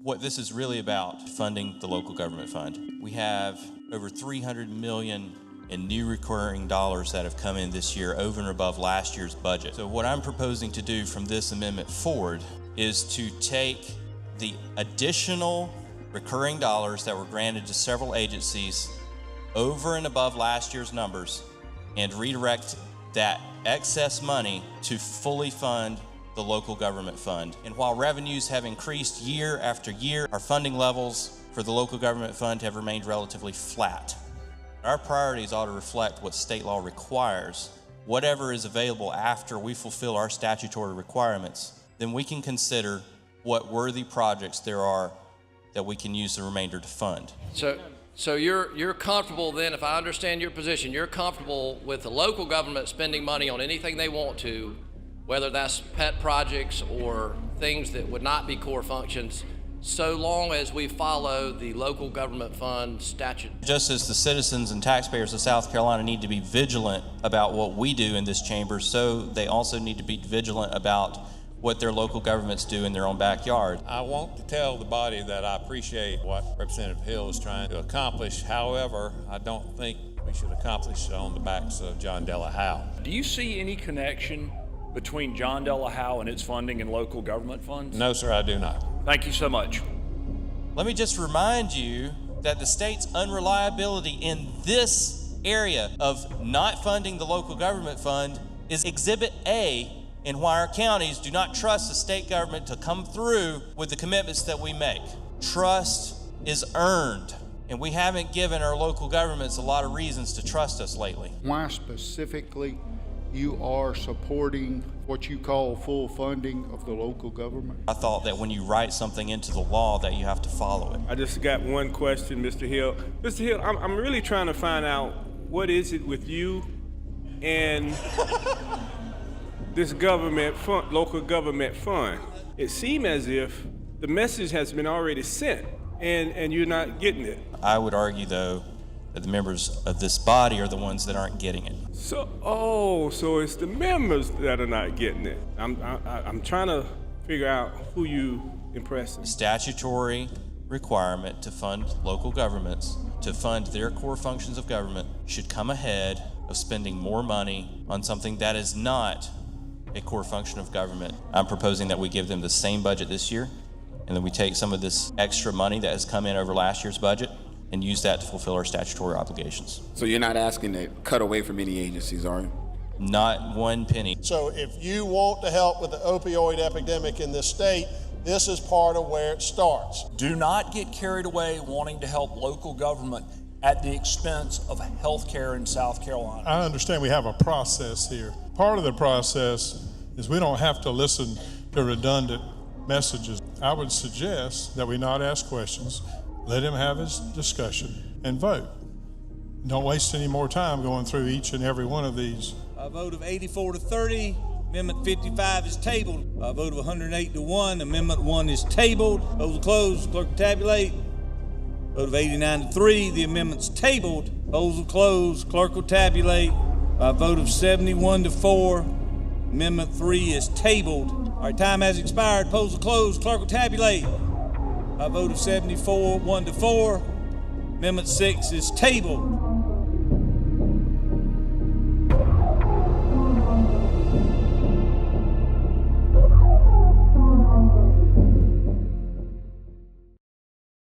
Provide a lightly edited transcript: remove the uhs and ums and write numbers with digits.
What this is really about, funding the local government fund. We have over $300 million in new recurring dollars that have come in this year over and above last year's budget. So what I'm proposing to do from this amendment forward is to take the additional recurring dollars that were granted to several agencies over and above last year's numbers and redirect that excess money to fully fund the local government fund. And while revenues have increased year after year, our funding levels for the local government fund have remained relatively flat. Our priorities ought to reflect what state law requires. Whatever is available after we fulfill our statutory requirements, then we can consider what worthy projects there are that we can use the remainder to fund. So you're comfortable then, if I understand your position, you're comfortable with the local government spending money on anything they want to, whether that's pet projects or things that would not be core functions, so long as we follow the local government fund statute. Just as the citizens and taxpayers of South Carolina need to be vigilant about what we do in this chamber, so they also need to be vigilant about what their local governments do in their own backyard. I want to tell the body that I appreciate what Representative Hill is trying to accomplish. However, I don't think we should accomplish it on the backs of John Della Howe. Do you see any connection between John Della Howe and its funding and local government funds? No, sir, I do not. Thank you so much. Let me just remind you that the state's unreliability in this area of not funding the local government fund is Exhibit A in why our counties do not trust the state government to come through with the commitments that we make. Trust is earned, and we haven't given our local governments a lot of reasons to trust us lately. Why specifically you are supporting what you call full funding of the local government? I thought that when you write something into the law that you have to follow it. I just got one question, Mr. Hill. Mr. Hill, I'm really trying to find out what is it with you and this government fund, local government fund. It seems as if the message has been already sent and you're not getting it. I would argue, though, that the members of this body are the ones that aren't getting it. So it's the members that are not getting it. I'm trying to figure out who you impressing. Statutory requirement to fund local governments, to fund their core functions of government, should come ahead of spending more money on something that is not a core function of government. I'm proposing that we give them the same budget this year, and then we take some of this extra money that has come in over last year's budget and use that to fulfill our statutory obligations. So you're not asking to cut away from any agencies, are you? Not one penny. So if you want to help with the opioid epidemic in this state, this is part of where it starts. Do not get carried away wanting to help local government at the expense of health care in South Carolina. I understand we have a process here. Part of the process is we don't have to listen to redundant messages. I would suggest that we not ask questions, let him have his discussion, and vote. Don't waste any more time going through each and every one of these. By a vote of 84 to 30, Amendment 55 is tabled. By a vote of 108 to 1, Amendment 1 is tabled. Votes are closed. Clerk will tabulate. Vote of 89 to 3, the amendment's tabled. Polls are closed. Clerk will tabulate. By a vote of 71 to 4, Amendment 3 is tabled. All right, time has expired. Polls are closed. Clerk will tabulate. By a vote of 74, 1 to 4, Amendment 6 is tabled.